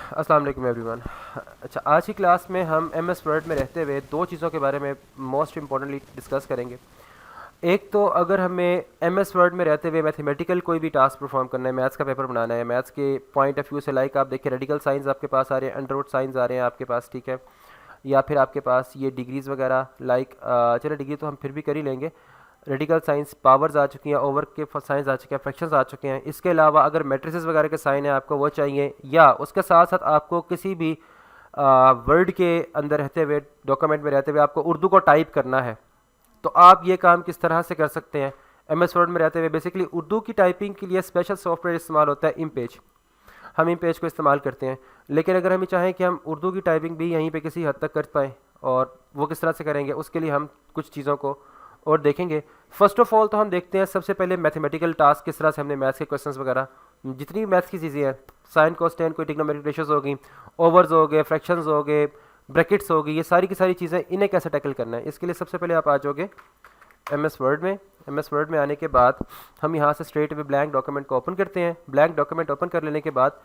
अस्सलाम वालेकुम एवरीवन। अच्छा, आज की क्लास में हम एमएस वर्ड में रहते हुए दो चीज़ों के बारे में मोस्ट इम्पॉर्टेंटली डिस्कस करेंगे। एक तो अगर हमें एमएस वर्ड में रहते हुए मैथमेटिकल कोई भी टास्क परफॉर्म करना है, मैथ्स का पेपर बनाना है, मैथ्स के पॉइंट ऑफ व्यू से, लाइक आप देखिए रेडिकल साइंस आपके पास आ रहे हैं, अंडर रूट साइंस आ रहे हैं आपके पास, ठीक है, या फिर आपके पास ये डिग्रीज़ वगैरह, लाइक चलो डिग्री तो हम फिर भी कर ही लेंगे। रेडिकल साइंस पावर्स आ चुकी हैं, ओवर के साइंस आ चुके हैं, फ्रैक्शंस आ चुके हैं। इसके अलावा अगर मैट्रिसेस वगैरह के साइन है आपको वो चाहिए, या उसके साथ साथ आपको किसी भी वर्ड के अंदर रहते हुए, डॉक्यूमेंट में रहते हुए आपको उर्दू को टाइप करना है, तो आप ये काम किस तरह से कर सकते हैं। एमएस वर्ड में रहते हुए बेसिकली उर्दू की टाइपिंग के लिए स्पेशल सॉफ्टवेयर इस्तेमाल होता है इमपेज। हम इमपेज को इस्तेमाल करते हैं, लेकिन अगर हम चाहें कि हम उर्दू की टाइपिंग भी यहीं पे किसी हद तक कर पाएँ, और वो किस तरह से करेंगे उसके लिए हम कुछ चीज़ों को और देखेंगे। फर्स्ट ऑफ ऑल तो हम देखते हैं सबसे पहले मैथमेटिकल टास्क किस तरह से हमने मैथ्स के क्वेश्चंस वगैरह, जितनी भी मैथ्स की चीज़ें हैं, साइन कोस्टेन कोई ट्रिग्नोमेट्रिक रेशियोज हो गई, ओवर्स हो गए, फ्रैक्शंस हो गए, ब्रैकेट्स हो गई, ये सारी की सारी चीज़ें, इन्हें कैसे टैकल करना है। इसके लिए सबसे पहले आप आ जाओगे एमएस वर्ड में। एमएस वर्ड में आने के बाद हम यहाँ से स्ट्रेट अवे ब्लैंक डॉक्यूमेंट को ओपन करते हैं। ब्लैंक डॉक्यूमेंट ओपन कर लेने के बाद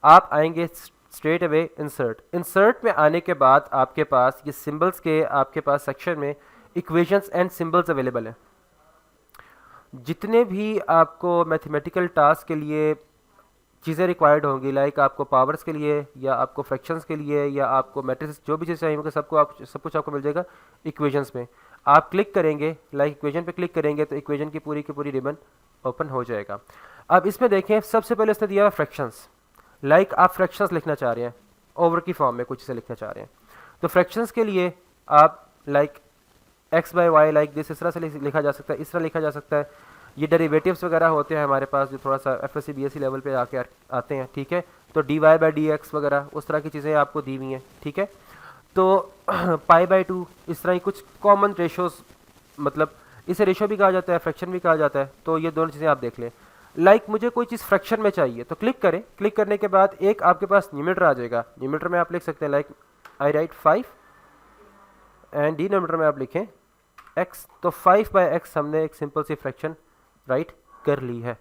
आप आएंगे स्ट्रेट अवे इंसर्ट। इंसर्ट में आने के बाद आपके पास ये सिंबल्स के आपके पास सेक्शन में इक्वेशंस एंड सिंबल्स अवेलेबल हैं। जितने भी आपको मैथमेटिकल टास्क के लिए चीज़ें रिक्वायर्ड होंगी, लाइक आपको पावर्स के लिए या आपको फ्रैक्शंस के लिए या आपको मैट्रिक्स, जो भी चीज़ चाहिए होगी सबको आप सब कुछ आपको मिल जाएगा इक्वेशंस में। आप क्लिक करेंगे, लाइक इक्वेशन पे क्लिक करेंगे तो इक्वेशन की पूरी रिबन ओपन हो जाएगा। अब इसमें देखें सबसे पहले इसने दिया है फ्रैक्शंस, लाइक आप फ्रैक्शंस लिखना चाह रहे हैं, ओवर की फॉर्म में कुछ से लिखना चाह रहे हैं, तो फ्रैक्शंस के लिए आप like x by why like this, इस तरह से लिखा जा सकता है, इस तरह लिखा जा सकता है। ये डेरिवेटिव्स वगैरह होते हैं हमारे पास जो थोड़ा सा F S C B S C level पे आके आते हैं, ठीक है, तो D Y by D X वगैरह उस तरह की चीज़ें आपको दी हुई हैं, ठीक है। तो पाई बाई टू, इस तरह की कुछ कॉमन रेशोज, मतलब इसे रेशो भी कहा जाता है, फ्रैक्शन भी कहा जाता है, तो ये दोनों चीज़ें आप देख लें। लाइक मुझे कोई चीज़ फ्रैक्शन में चाहिए तो क्लिक करें, क्लिक करने के बाद एक आपके पास न्यूमरेटर आ जाएगा। न्यूमरेटर में आप लिख सकते हैं like I right 5, and denominator में आप लिखें x, तो 5 बाई एक्स हमने एक सिंपल सी फ्रैक्शन राइट कर ली है।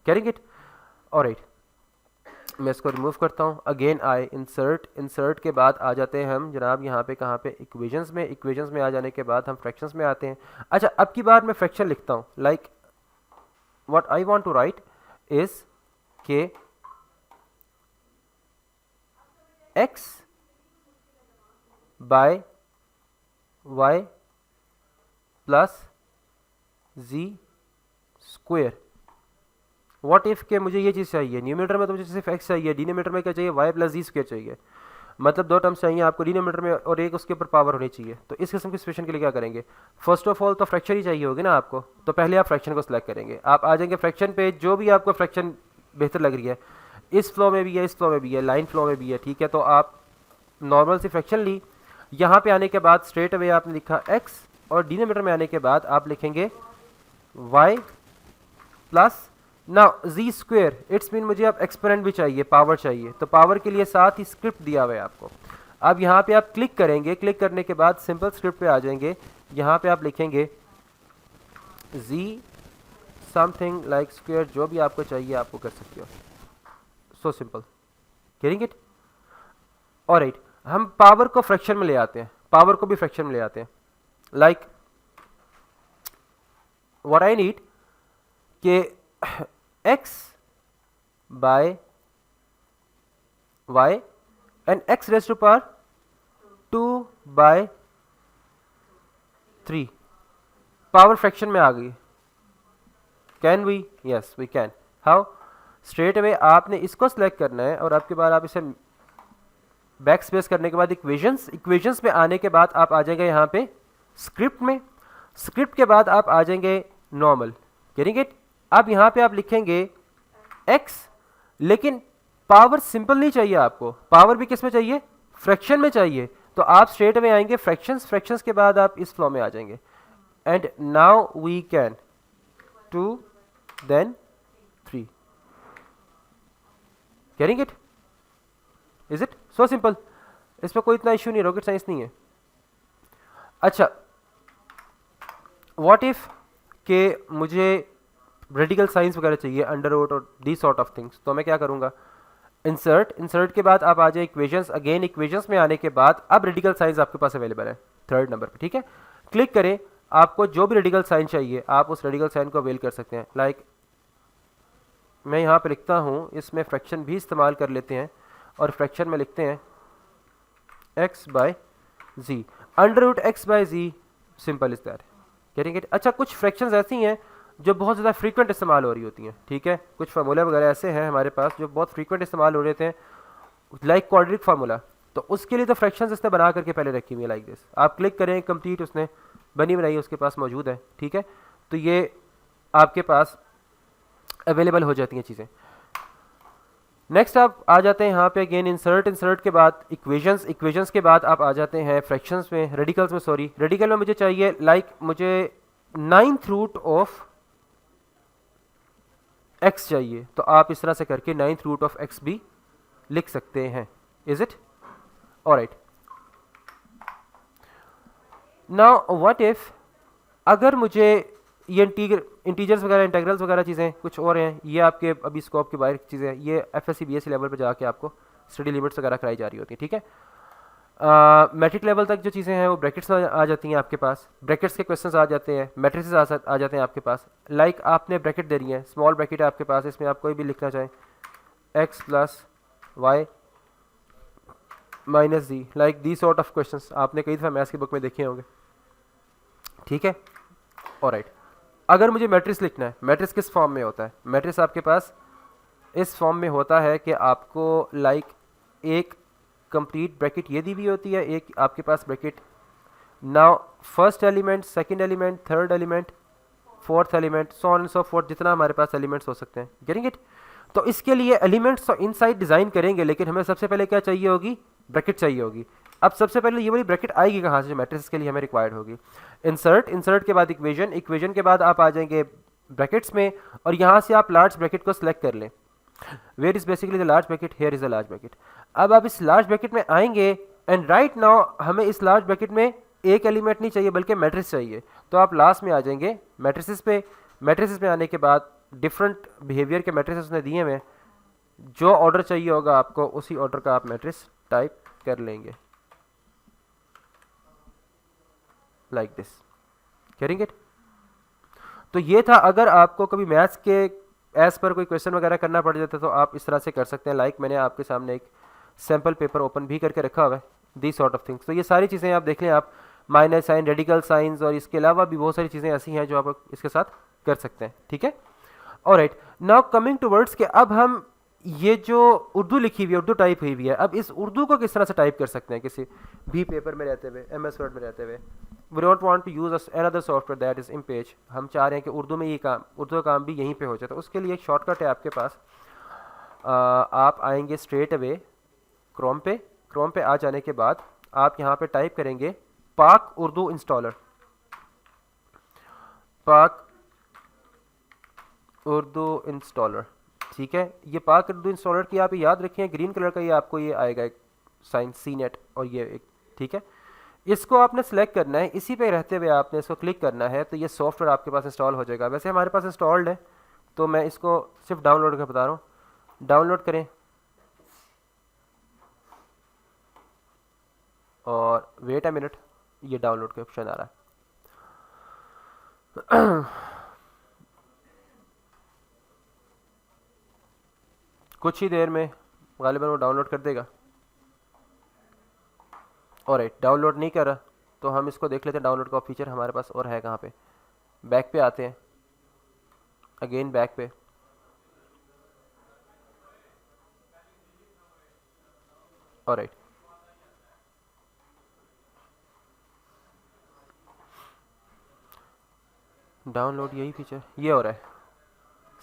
कैरिंग इट ऑलराइट, मैं इसको रिमूव करता हूँ। अगेन आई इंसर्ट, इंसर्ट के बाद आ जाते हैं हम जनाब यहाँ पे, कहाँ पे, इक्वेशंस में। इक्वेशंस में आ जाने के बाद हम फ्रैक्शंस में आते हैं। अच्छा, अब की बार मैं फ्रैक्शन लिखता हूँ, like what I want to write is के x by y plus G square. What if के मुझे ये चीज़ चाहिए, न्यूमरेटर में तो मुझे सिर्फ x चाहिए, डिनोमिनेटर में क्या चाहिए, y प्लस जी स्क्वेयर चाहिए, मतलब दो टर्म्स चाहिए आपको डिनोमिनेटर में और एक उसके ऊपर पावर होनी चाहिए। तो इस किस्म की सिचुएशन के लिए क्या करेंगे, फर्स्ट ऑफ ऑल तो फ्रैक्शन ही चाहिए होगी ना आपको, तो पहले आप फ्रैक्शन को सिलेक्ट करेंगे। आप आ जाएंगे फ्रैक्शन पे, जो भी आपको फ्रैक्शन बेहतर लग रही है, इस फ्लो में भी है, इस फ्लो में भी है, लाइन फ्लो में भी है, ठीक है, तो आप नॉर्मल सी फ्रैक्शन ली। यहाँ पे आने के बाद स्ट्रेट अवे आपने लिखा x, और डिनोमिनेटर में आने के बाद आप लिखेंगे y प्लस ना जी स्क्वेयर। इट्स मीन मुझे अब एक्सपोनेंट भी चाहिए, पावर चाहिए, तो पावर के लिए साथ ही स्क्रिप्ट दिया हुआ है आपको। अब यहाँ पे आप क्लिक करेंगे, क्लिक करने के बाद सिंपल स्क्रिप्ट पे आ जाएंगे। यहाँ पे आप लिखेंगे जी समथिंग लाइक स्क्वेयर, जो भी आपको चाहिए आपको कर सकते हो, so simple. Getting it alright, हम पावर को फ्रैक्शन में ले आते हैं, पावर को भी फ्रैक्शन में ले आते हैं। लाइक व्हाट आई नीड के x by y and x raise to power 2 by 3, power fraction में आ गई। Can we, yes we can. How, straight away आपने इसको सिलेक्ट करना है, और आपके बाद आप इसे बैक स्पेस करने के बाद इक्वेशंस, इक्वेशंस में आने के बाद आप आ जाएंगे यहाँ पे स्क्रिप्ट में। स्क्रिप्ट के बाद आप आ जाएंगे नॉर्मल। गेटिंग इट, अब यहाँ पे आप लिखेंगे x, लेकिन पावर सिंपल नहीं चाहिए आपको, पावर भी किस में चाहिए, फ्रैक्शन में चाहिए, तो आप स्ट्रेट अवे आएंगे फ्रैक्शंस, फ्रैक्शंस के बाद आप इस फ्लो में आ जाएंगे, and now we can 2 then 3। Getting it, is it so simple, इसमें कोई इतना इश्यू नहीं, रॉकेट साइंस नहीं है। अच्छा, व्हाट इफ के मुझे रेडिकल साइंस वगैरह चाहिए, अंडर रूट और दी सॉर्ट ऑफ थिंग्स, तो मैं क्या करूँगा, इंसर्ट के बाद आप आ जाए इक्वेशंस, अगेन इक्वेशंस में आने के बाद अब रेडिकल साइंस आपके पास अवेलेबल है थर्ड नंबर पे, ठीक है। क्लिक करें, आपको जो भी रेडिकल साइन चाहिए आप उस रेडिकल साइन को अवेल कर सकते हैं। लाइक मैं यहाँ पे लिखता हूँ, इसमें फ्रैक्शन भी इस्तेमाल कर लेते हैं और फ्रैक्शन में लिखते हैं x by G, under root X by G, simple is that, getting it. अच्छा, कुछ फ्रैक्शंस ऐसी हैं जो बहुत ज़्यादा फ्रीक्वेंट इस्तेमाल हो रही होती हैं, ठीक है। कुछ फार्मूला वगैरह ऐसे हैं हमारे पास जो बहुत फ्रीक्वेंट इस्तेमाल हो रहे थे, लाइक क्वाड्रेटिक फार्मूला, तो उसके लिए तो फ्रैक्शंस इसने बना करके पहले रखी हुई है लाइक दिस। आप क्लिक करें, कंप्लीट उसने बनी बनाई उसके पास मौजूद है, ठीक है। तो ये आपके पास अवेलेबल हो जाती हैं चीज़ें। नेक्स्ट आप आ जाते हैं यहाँ पे अगेन इंसर्ट के बाद इक्वेशंस के बाद आप आ जाते हैं फ्रैक्शंस में, रेडिकल्स में, सॉरी रेडिकल में मुझे चाहिए मुझे 9th रूट ऑफ x चाहिए, तो आप इस तरह से करके 9th रूट ऑफ x भी लिख सकते हैं। Is it alright? Now what if अगर मुझे ये इंटीजर्स वगैरह, इंटेग्रल्स वगैरह चीज़ें कुछ और हैं, ये आपके अभी स्कोप के बाहर की चीज़ें हैं, ये एफएससी बीएससी लेवल पे जाके आपको स्टडी लिमिट्स वगैरह कराई जा रही होती है, ठीक है। मैट्रिक लेवल तक जो चीज़ें हैं वो ब्रैकेट्स आ जाती हैं आपके पास, ब्रैकेट्स के क्वेश्चंस आ जाते हैं, मैट्रिसेस आ जाते हैं आपके पास। लाइक आपने ब्रैकेट दे रही है, स्मॉल ब्रैकेट है आपके पास, इसमें आप कोई भी लिखना चाहें x plus Y minus G, like the sort of questions आपने कई दफ़ा मैथ्स की बुक में देखे होंगे, ठीक है। ऑलराइट, अगर मुझे मैट्रिक्स लिखना है, मैट्रिक्स किस फॉर्म में होता है? मैट्रिक्स आपके पास इस फॉर्म में होता है कि आपको लाइक एक कंप्लीट ब्रैकेट ये दी हुई होती है, एक आपके पास bracket, now first element, second element, third element, fourth element, so on and so forth, जितना हमारे पास एलिमेंट्स हो सकते हैं, गेटिंग इट। तो इसके लिए एलिमेंट्स तो इनसाइड डिज़ाइन करेंगे, लेकिन हमें सबसे पहले क्या चाहिए होगी? ब्रैकेट चाहिए होगी। अब सबसे पहले ये वाली ब्रैकेट आएगी कहाँ से? जो मैट्रिक्स के लिए हमें रिक्वायर्ड होगी। इंसर्ट के बाद इक्वेशन के बाद आप आ जाएंगे ब्रैकेट्स में, और यहाँ से आप लार्ज ब्रैकेट को सिलेक्ट कर लें। Where is basically the large bracket, here is the large bracket. अब आप इस लार्ज ब्रैकेट में आएंगे एंड राइट नाउ हमें इस लार्ज ब्रैकेट में एक एलिमेंट नहीं चाहिए बल्कि मैट्रिक्स चाहिए, तो आप लास्ट में आ जाएंगे मैट्रिसेस पे। मैट्रिसेस में आने के बाद डिफरेंट बिहेवियर के मैट्रिसेस उसने दिए हुए, जो ऑर्डर चाहिए होगा आपको उसी ऑर्डर का आप मैट्रिक्स टाइप कर लेंगे लाइक दिस, कैरिंग इट। तो ये था, अगर आपको कभी मैथ्स के एज पर कोई क्वेश्चन वगैरह करना पड़ जाता है तो आप इस तरह से कर सकते हैं। लाइक मैंने आपके सामने एक सैम्पल पेपर ओपन भी करके रखा हुआ है, दी सॉर्ट ऑफ थिंग्स। तो ये सारी चीज़ें आप देख लें, आप माइनस साइन, रेडिकल साइंस और इसके अलावा भी बहुत सारी चीज़ें ऐसी हैं जो आप इसके साथ कर सकते हैं, ठीक है। Alright, now coming to words के, अब हम ये जो उर्दू लिखी हुई है, उर्दू टाइप हुई हुई है, अब इस उर्दू को किस तरह से टाइप कर सकते हैं किसी भी पेपर में रहते हुए, MS वर्ड में रहते हुए। We don't want to use another software that is इम्पेज, हम चाह रहे हैं कि उर्दू में ये काम, उर्दू का काम भी यहीं पे हो जाए। तो उसके लिए एक शॉर्टकट है आपके पास, आप आएंगे स्ट्रेट अवे क्रोम पे आ जाने के बाद आप यहाँ पे टाइप करेंगे पाक उर्दू इंस्टॉलर, पाक उर्दू इंस्टॉलर, ठीक है। ये पाक उर्दू इंस्टॉलर की आप याद रखें, ग्रीन कलर का ये आपको ये आएगा एक साइन सी नेट, और ये एक, ठीक है। इसको आपने सेलेक्ट करना है, इसी पे रहते हुए आपने इसको क्लिक करना है, तो ये सॉफ्टवेयर आपके पास इंस्टॉल हो जाएगा। वैसे हमारे पास इंस्टॉल्ड है, तो मैं इसको सिर्फ डाउनलोड कर बता रहा हूँ, डाउनलोड करें और वेट अ मिनट, ये डाउनलोड का ऑप्शन आ रहा है। कुछ ही देर में गालिबन वो डाउनलोड कर देगा। ऑलराइट, डाउनलोड नहीं कर रहा तो हम इसको देख लेते हैं, डाउनलोड का फीचर हमारे पास और है कहाँ पे। बैक पे आते हैं, अगेन बैक पे, ऑलराइट, डाउनलोड यही फीचर ये हो रहा है।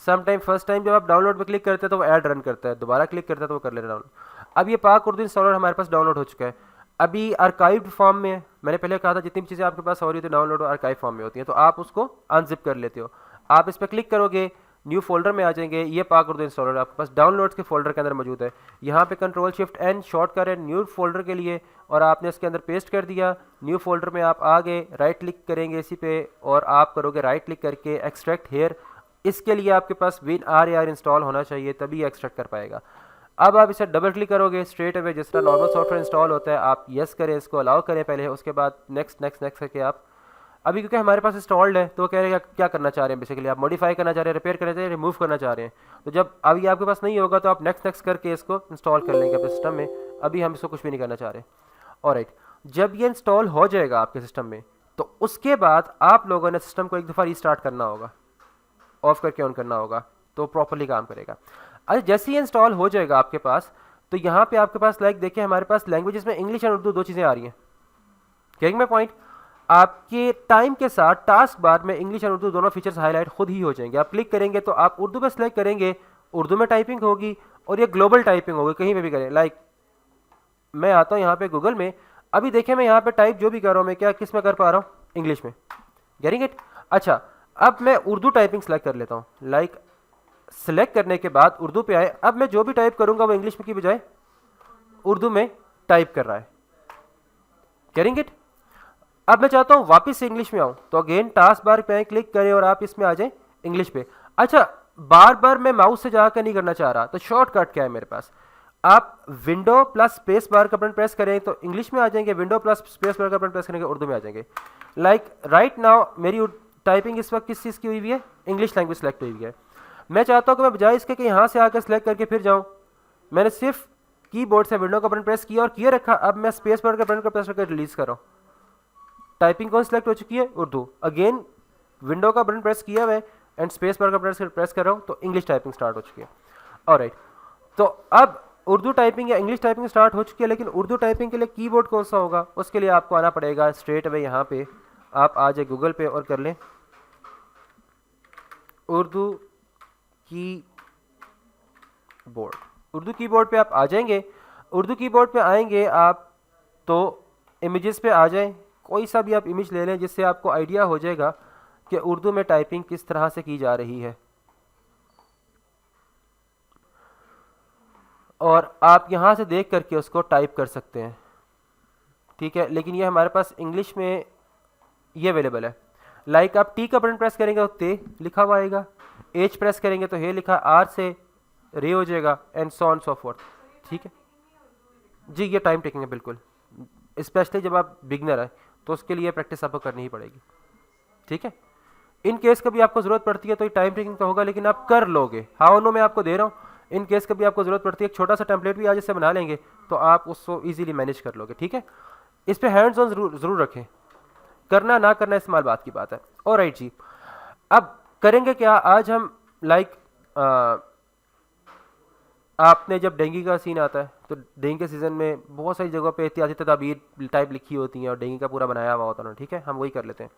सम टाइम फर्स्ट टाइम जब आप डाउनलोड पे क्लिक करते हैं तो वो ऐड रन करता है, दोबारा क्लिक करता है तो वो कर लेता है डाउनलोड। अब ये पाक उर्दू इंस्टॉलर हमारे पास डाउनलोड हो चुका है, अभी आर्काइव्ड फॉर्म में है। मैंने पहले कहा था जितनी भी चीज़ें आपके पास हो रही थी डाउनलोड आर्काइव फॉर्म में होती हैं, तो आप उसको अनजिप कर लेते हो। आप इस पर क्लिक करोगे, न्यू फोल्डर में आ जाएंगे, ये पाक उर्दू इंस्टॉलर आपके पास डाउनलोड्स के फोल्डर के अंदर मौजूद है। यहाँ पे Ctrl+Shift+N शॉर्ट कर है न्यू फोल्डर के लिए, और आपने इसके अंदर पेस्ट कर दिया। न्यू फोल्डर में आप आ गए, राइट क्लिक करेंगे इसी पे, और आप करोगे राइट क्लिक करके एक्सट्रैक्ट हेयर। इसके लिए आपके पास WinRAR इंस्टॉल होना चाहिए, तभी एक्सट्रैक्ट कर पाएगा। अब आप इसे डबल क्लिक करोगे स्ट्रेट अवे जिस तरह नॉर्मल सॉफ्टवेयर इंस्टॉल होता है, आप यस करें, इसको अलाउ करें पहले, उसके बाद नेक्स्ट नेक्स्ट नेक्स्ट करके आप अभी क्योंकि हमारे पास इंस्टॉल्ड है तो वो कह रहे हैं क्या करना चाह रहे हैं, बेसिकली आप मॉडिफाई करना चाह रहे हैं, रिपेयर करना चाह रहे हैं, रिमूव करना चाह रहे हैं। तो जब अभी आपके पास नहीं होगा तो आप नेक्स्ट नेक्स्ट करके इसको इंस्टॉल कर लेंगे अपने सिस्टम में। अभी हम इसको कुछ भी नहीं करना चाह रहे। ऑलराइट, जब ये इंस्टॉल हो जाएगा आपके सिस्टम में तो उसके बाद आप लोगों ने सिस्टम को एक दफ़ा रीस्टार्ट करना होगा, ऑफ करके ऑन करना होगा, तो प्रॉपरली काम करेगा। अच्छा, जैसे ही इंस्टॉल हो जाएगा आपके पास तो यहाँ पे आपके पास लाइक देखिए हमारे पास लैंग्वेजेस में इंग्लिश और उर्दू दो चीज़ें आ रही हैं। कैरिंग में पॉइंट, आपके टाइम के साथ टास्क बार में इंग्लिश और उर्दू दोनों फीचर्स हाईलाइट खुद ही हो जाएंगे। आप क्लिक करेंगे तो आप उर्दू पे सेलेक्ट करेंगे, उर्दू में टाइपिंग होगी और ये ग्लोबल टाइपिंग होगी, कहीं पे भी करें। लाइक मैं आता हूँ यहाँ पे गूगल में, अभी देखिए मैं यहाँ पे टाइप जो भी कर रहा हूँ मैं क्या किस में कर पा रहा हूँ, इंग्लिश में। Getting it? अच्छा, अब मैं उर्दू टाइपिंग सेलेक्ट कर लेता हूँ। लाइक सेलेक्ट करने के बाद उर्दू पे आए, अब मैं जो भी टाइप करूँगा वो इंग्लिश में की बजाय उर्दू में टाइप कर रहा है। Getting it? अब मैं चाहता हूँ वापस से इंग्लिश में आऊँ, तो अगेन टास्क बार पे क्लिक करें और आप इसमें आ जाएं इंग्लिश पे। अच्छा, बार बार मैं माउस से जाकर नहीं करना चाह रहा, तो शॉर्टकट क्या है मेरे पास, आप विंडो प्लस स्पेस बार का बटन प्रेस करें तो इंग्लिश में आ जाएंगे, विंडो प्लस स्पेस बार का बटन प्रेस करेंगे उर्दू में आ जाएंगे। लाइक राइट नाउ मेरी टाइपिंग इस वक्त किस चीज़ की हुई है, इंग्लिश लैंग्वेज सेलेक्ट हुई है। मैं चाहता हूँ कि मैं बजाय इसके कि यहाँ से आकर सेलेक्ट करके फिर जाऊँ, मैंने सिर्फ कीबोर्ड से विंडो का बटन प्रेस किया और किए रखा, अब मैं स्पेस बार का बटन को प्रेस करके रिलीज कर रहा हूँ। टाइपिंग कौन सिलेक्ट हो चुकी है, उर्दू। अगेन विंडो का बटन प्रेस किया है एंड स्पेस बार का बटन प्रेस कर रहा हूँ तो इंग्लिश टाइपिंग स्टार्ट हो चुकी है। ऑलराइट, तो अब उर्दू टाइपिंग या इंग्लिश टाइपिंग स्टार्ट हो चुकी है, लेकिन उर्दू टाइपिंग के लिए कीबोर्ड कौन सा होगा, उसके लिए आपको आना पड़ेगा स्ट्रेट अवे यहाँ पे, आप आ जाए गूगल पे और कर लें उर्दू कीबोर्ड। उर्दू कीबोर्ड पे आप आ जाएंगे, उर्दू कीबोर्ड पे आएंगे आप तो इमेजेस पे आ जाएं, कोई सा भी आप इमेज ले लें जिससे आपको आइडिया हो जाएगा कि उर्दू में टाइपिंग किस तरह से की जा रही है। और आप यहाँ से देख करके उसको टाइप कर सकते हैं, ठीक है। लेकिन ये हमारे पास इंग्लिश में ये अवेलेबल है। लाइक आप टी का बटन प्रेस करेंगे तो ते लिखा हुआ आएगा, एच प्रेस करेंगे तो हे लिखा, आर से रे हो जाएगा and so on so fourth, ठीक है जी। ये टाइम टेकिंग है बिल्कुल, स्पेशली जब आप बिगनर है तो उसके लिए प्रैक्टिस आपको करनी ही पड़ेगी, ठीक है। इन केस कभी आपको ज़रूरत पड़ती है तो ये टाइम टेकिंग तो होगा, लेकिन आप कर लोगे। हाउ नो मैं आपको दे रहा हूँ, इन केस कभी आपको ज़रूरत पड़ती है एक छोटा सा टेम्पलेट भी आज इससे बना लेंगे तो आप उसको ईजिली मैनेज कर लोगे, ठीक है। इस पर हैंड्स ऑन ज़रूर रखें, करना ना करना इस्तेमाल बात की बात है। और राइट जी, अब करेंगे क्या, आज हम लाइक आपने जब डेंगू का सीन आता है तो डेंगू के सीज़न में बहुत सारी जगहों पे एहतियाती तदाबीर टाइप लिखी होती हैं और डेंगू का पूरा बनाया हुआ होता है, ठीक है। हम वही कर लेते हैं।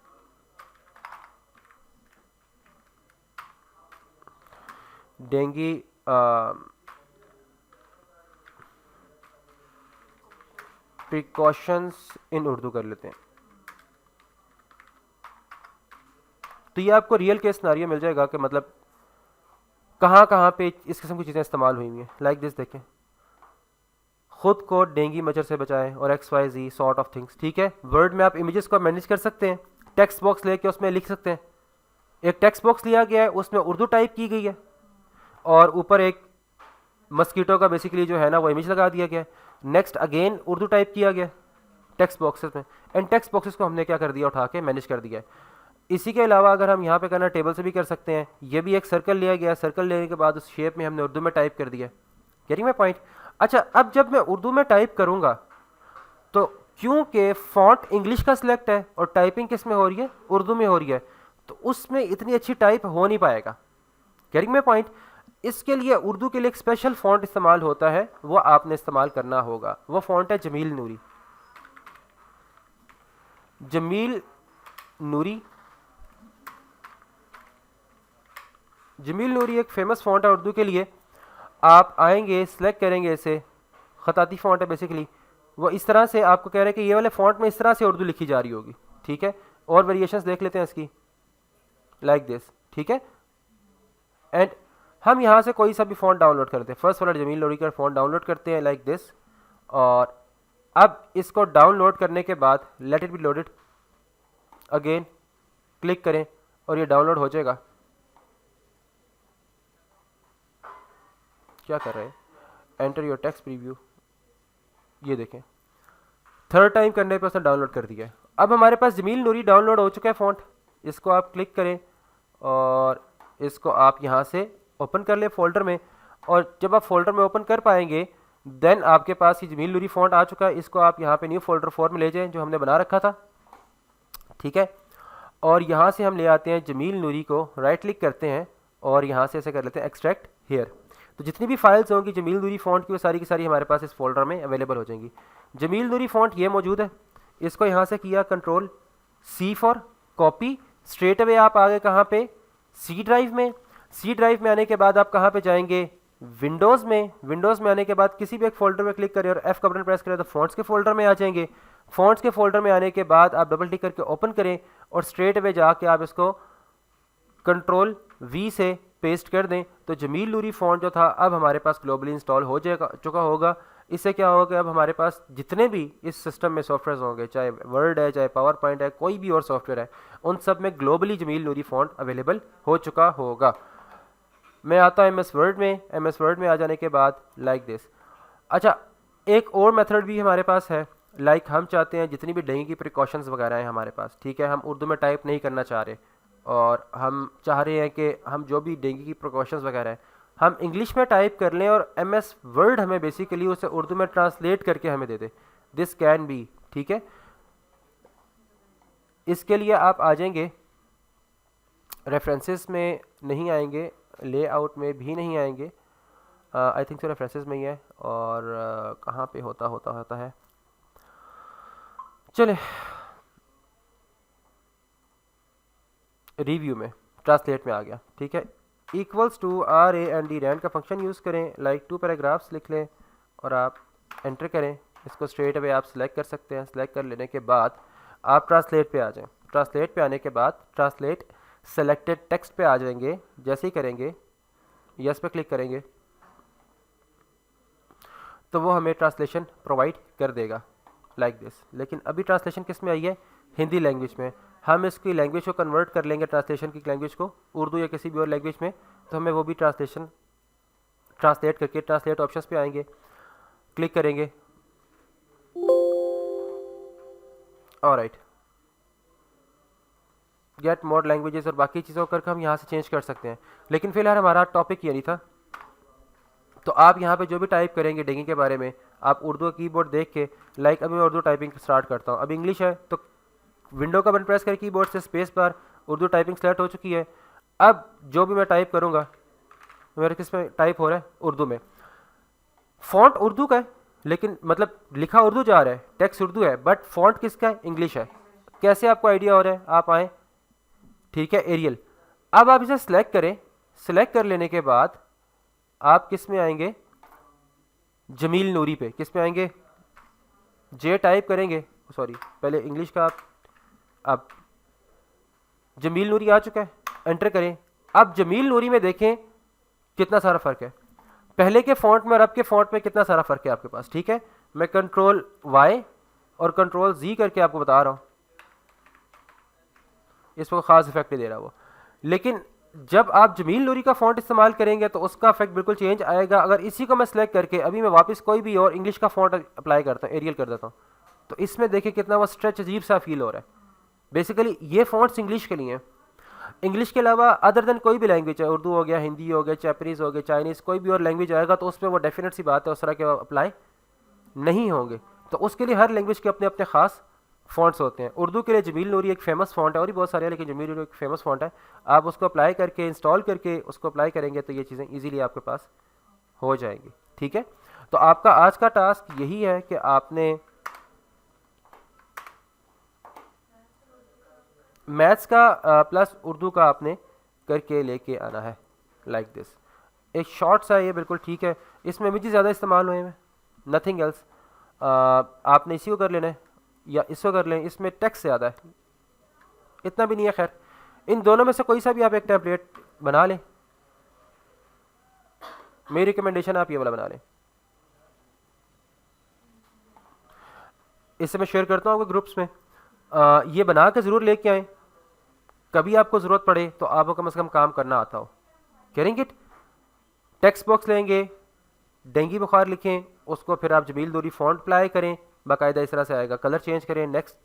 डेंगू प्रिकॉशंस इन उर्दू कर लेते हैं, तो ये आपको रियल केस सिनेरियो मिल जाएगा कि मतलब कहाँ कहाँ पे इस किस्म की चीज़ें इस्तेमाल हुई हैं। लाइक दिस देखें, खुद को डेंगू मच्छर से बचाएं और X Y G sort of things, ठीक है। वर्ड में आप इमेजेस को मैनेज कर सकते हैं, टेक्स्ट बॉक्स लेके उसमें लिख सकते हैं। एक टेक्स्ट बॉक्स लिया गया है, उसमें उर्दू टाइप की गई है और ऊपर एक मस्कीटो का बेसिकली जो है ना वो इमेज लगा दिया गया है। नेक्स्ट अगेन उर्दू टाइप किया गया टेक्स्ट बॉक्सेस में, एंड टेक्स्ट बॉक्सेस को हमने क्या कर दिया, उठा के मैनेज कर दिया है। इसी के अलावा अगर हम यहाँ पे करना टेबल से भी कर सकते हैं। ये भी एक सर्कल लिया गया, सर्कल लेने के बाद उस शेप में हमने उर्दू में टाइप कर दिया। Getting my point? अच्छा, अब जब मैं उर्दू में टाइप करूँगा तो क्योंकि फॉन्ट इंग्लिश का सिलेक्ट है और टाइपिंग किस में हो रही है, उर्दू में हो रही है, तो उसमें इतनी अच्छी टाइप हो नहीं पाएगा। Getting my point? इसके लिए उर्दू के लिए एक स्पेशल फॉन्ट इस्तेमाल होता है, वो आपने इस्तेमाल करना होगा। वो फॉन्ट है जमील नूरी। जमील नूरी, जमील नूरी एक फेमस फॉन्ट है उर्दू के लिए। आप आएंगे, सिलेक्ट करेंगे, इसे खताती फॉन्ट है बेसिकली। वो इस तरह से आपको कह रहे हैं कि ये वाले फॉन्ट में इस तरह से उर्दू लिखी जा रही होगी, ठीक है। और वेरिएशंस देख लेते हैं इसकी, लाइक दिस, ठीक है। एंड हम यहाँ से कोई सा भी फॉन्ट डाउनलोड करते हैं, फर्स्ट वाला जमील नूरी का फॉन्ट डाउनलोड करते हैं लाइक दिस। और अब इसको डाउनलोड करने के बाद let it be loaded, again click करें और ये डाउनलोड हो जाएगा। क्या कर रहे हैं, एंटर योर टेक्स्ट प्रीव्यू, ये देखें थर्ड टाइम करने पे उसने डाउनलोड कर दिया है। अब हमारे पास जमील नूरी डाउनलोड हो चुका है फ़ॉन्ट। इसको आप क्लिक करें और इसको आप यहाँ से ओपन कर लें फ़ोल्डर में, और जब आप फोल्डर में ओपन कर पाएंगे देन आपके पास ये जमील नूरी फ़ॉन्ट आ चुका है। इसको आप यहाँ पे न्यू फोल्डर 4 में ले जाएं जो हमने बना रखा था, ठीक है। और यहाँ से हम ले आते हैं जमील नूरी को, राइट क्लिक करते हैं और यहाँ से ऐसे कर लेते हैं एक्सट्रैक्ट हेयर। तो जितनी भी फाइल्स होंगी जमील नूरी फ़ॉन्ट की वो सारी की सारी हमारे पास इस फोल्डर में अवेलेबल हो जाएंगी। जमील नूरी फ़ॉन्ट ये मौजूद है, इसको यहाँ से किया control C for copy, straight away आप आ गए कहाँ पे, C ड्राइव में। C ड्राइव में आने के बाद आप कहाँ पे जाएंगे, विंडोज़ में। विंडोज़ में आने के बाद किसी भी एक फोल्डर में क्लिक करें और F का बटन प्रेस करें तो फॉन्ट्स के फोल्डर में आ जाएंगे। फॉन्ट्स के फोल्डर में आने के बाद आप डबल टिक करके ओपन करें और स्ट्रेट अवे जाके आप इसको कंट्रोल V से पेस्ट कर दें, तो जमील नूरी फ़ॉन्ट जो था अब हमारे पास ग्लोबली इंस्टॉल हो जाएगा चुका होगा। इससे क्या होगा, अब हमारे पास जितने भी इस सिस्टम में सॉफ्टवेयर होंगे, चाहे वर्ड है, चाहे पावर पॉइंट है, कोई भी और सॉफ्टवेयर है, उन सब में ग्लोबली जमील नूरी फ़ॉन्ट अवेलेबल हो चुका होगा। मैं आता हूँ MS वर्ड में। MS वर्ड में आ जाने के बाद लाइक दिस। अच्छा, एक और मेथड भी हमारे पास है, लाइक हम चाहते हैं जितनी भी डेंगू की प्रिकॉशंस वगैरह हैं हमारे पास, ठीक है, हम उर्दू में टाइप नहीं करना चाह रहे और हम चाह रहे हैं कि हम जो भी डेंगू की प्रिकॉशंस वगैरह हैं हम इंग्लिश में टाइप कर लें और MS वर्ड हमें बेसिकली उसे उर्दू में ट्रांसलेट करके हमें दे दे। दिस कैन बी, ठीक है। इसके लिए आप आ जाएंगे, रेफरेंसेस में नहीं आएंगे, लेआउट में भी नहीं आएंगे, आई थिंक सो रेफरेंसेस में ही है, और कहाँ पे होता है, चले रिव्यू में, ट्रांसलेट में आ गया, ठीक है। इक्वल्स टू RAND रैंड का फंक्शन यूज़ करें, लाइक 2 पैराग्राफ्स लिख लें और आप एंटर करें। इसको स्ट्रेट अवे आप सिलेक्ट कर सकते हैं। सिलेक्ट कर लेने के बाद आप ट्रांसलेट पे आ जाएं। ट्रांसलेट पे आने के बाद ट्रांसलेट सेलेक्टेड टेक्स्ट पे आ जाएंगे। जैसे ही करेंगे, यस पे क्लिक करेंगे, तो वो हमें ट्रांसलेशन प्रोवाइड कर देगा लाइक दिस। लेकिन अभी ट्रांसलेशन किस में आई है, हिंदी लैंग्वेज में। हम इसकी लैंग्वेज को कन्वर्ट कर लेंगे, ट्रांसलेशन की लैंग्वेज को उर्दू या किसी भी और लैंग्वेज में, तो हमें वो भी ट्रांसलेट करके ट्रांसलेट ऑप्शंस पे आएंगे, क्लिक करेंगे, ऑलराइट, गेट मोर लैंग्वेजेस और बाकी चीज़ों करके हम यहाँ से चेंज कर सकते हैं। लेकिन फिलहाल हमारा टॉपिक ये नहीं था, तो आप यहाँ पे जो भी टाइप करेंगे डेंगू के बारे में, आप उर्दू कीबोर्ड देख के, लाइक अभी मैं उर्दू टाइपिंग स्टार्ट करता हूँ। अब इंग्लिश है तो विंडो का बटन प्रेस करके कीबोर्ड से space bar, Urdu typing select हो चुकी है। अब जो भी मैं टाइप करूँगा, मेरे किस में टाइप हो रहा है, उर्दू में। फॉन्ट उर्दू का है, लेकिन मतलब लिखा उर्दू जा रहा है, टेक्स्ट उर्दू है, बट फॉन्ट किसका है, इंग्लिश है। कैसे आपको आइडिया हो रहा है, आप आएँ, ठीक है, एरियल। अब आप इसे सिलेक्ट करें। सिलेक्ट कर लेने के बाद आप किस में आएंगे, जमील नूरी पे। किस में आएंगे, जे टाइप करेंगे, सॉरी पहले इंग्लिश का आप जमील नूरी आ चुका है, एंटर करें। अब जमील नूरी में देखें कितना सारा फ़र्क है, पहले के फ़ॉन्ट में और अब के फ़ॉन्ट में कितना सारा फ़र्क है आपके पास, ठीक है। मैं कंट्रोल Y और कंट्रोल Z करके आपको बता रहा हूँ, इस पर ख़ास इफेक्ट नहीं दे रहा वो, लेकिन जब आप जमील नूरी का फ़ॉन्ट इस्तेमाल करेंगे तो उसका इफेक्ट बिल्कुल चेंज आएगा। अगर इसी को मैं सिलेक्ट करके अभी मैं वापस कोई भी और इंग्लिश का फ़ॉन्ट अप्लाई करता हूँ, एरियल कर देता हूँ, तो इसमें देखिए कितना वो स्ट्रेच अजीब सा फील हो रहा है। बेसिकली ये फ़ॉन्ट्स इंग्लिश के लिए हैं। इंग्लिश के अलावा अदर देन कोई भी लैंग्वेज, चाहे उर्दू हो गया, हिंदी हो गया, जापानीज़ हो गया, चाइनीज़, कोई भी और लैंग्वेज आएगा तो उसमें वो डेफिनेट सी बात है उस तरह के अप्लाई नहीं होंगे। तो उसके लिए हर लैंग्वेज के अपने अपने ख़ास फ़ॉन्ट्स होते हैं। उर्दू के लिए जमील नूरी एक फ़ेमस फ़ॉन्ट है, और भी बहुत सारे हैं, लेकिन जमील नूरी एक फ़ेमस फ़ॉन्ट है। आप उसको अप्लाई करके, इंस्टॉल करके उसको अप्लाई करेंगे तो ये चीज़ें ईजीली आपके पास हो जाएंगी, ठीक है। तो आपका आज का टास्क यही है कि आपने मैथ्स का प्लस उर्दू का आपने करके लेके आना है लाइक दिस। एक शॉर्ट सा ये बिल्कुल ठीक है, इसमें इमेजेस ज़्यादा इस्तेमाल हुए हैं, नथिंग एल्स। आपने इसी को कर लेना है या इसको कर लें, इसमें टेक्स्ट ज़्यादा है, इतना भी नहीं है। खैर, इन दोनों में से कोई सा भी आप एक टेम्पलेट बना लें, मेरी रिकमेंडेशन आप ये वाला बना लें। इससे मैं शेयर करता हूँ आपके ग्रुप्स में, ये बना के ज़रूर लेके आएँ, कभी आपको ज़रूरत पड़े तो आपको कम से कम काम करना आता हो। करेंगे, टेक्स्ट बॉक्स लेंगे, डेंगू बुखार लिखें, उसको फिर आप जमील दूरी फ़ॉन्ट अप्लाई करें, बाकायदा इस तरह से आएगा, कलर चेंज करें, नेक्स्ट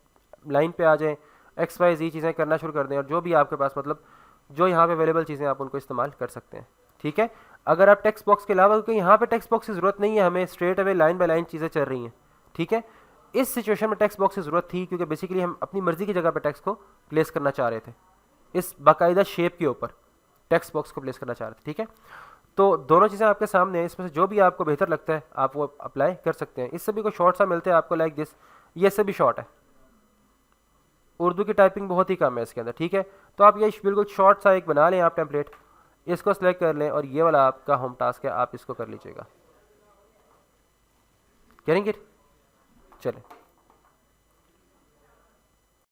लाइन पे आ जाएं, एक्स वाई जी चीज़ें करना शुरू कर दें, और जो भी आपके पास मतलब जो यहाँ पे अवेलेबल चीज़ें आप उनको इस्तेमाल कर सकते हैं। ठीक है, अगर आप टेक्स्ट बॉक्स के अलावा, क्योंकि यहाँ पे टेक्स्ट बॉक्स की ज़रूरत नहीं है, हमें straight away line by line चीज़ें चल रही हैं। ठीक है, इस सिचुएशन में टेक्स्ट बॉक्स की ज़रूरत थी क्योंकि बेसिकली हम अपनी मर्जी की जगह पर टेक्स्ट को प्लेस करना चाह रहे थे, इस बाकायदा शेप के ऊपर टेक्स्ट बॉक्स को प्लेस करना चाह रहे थे। ठीक है, तो दोनों चीज़ें आपके सामने हैं, इसमें से जो भी आपको बेहतर लगता है आप वो अप्लाई कर सकते हैं। इससे भी कोई शॉर्ट सा मिलता है आपको लाइक दिस, ये से भी शॉर्ट है, उर्दू की टाइपिंग बहुत ही कम है इसके अंदर। ठीक है, तो आप ये बिल्कुल शॉर्ट सा एक बना लें आप टेम्पलेट, इसको सेलेक्ट कर लें और ये वाला आपका होम टास्क है, आप इसको कर लीजिएगा। करेंगे, चलें।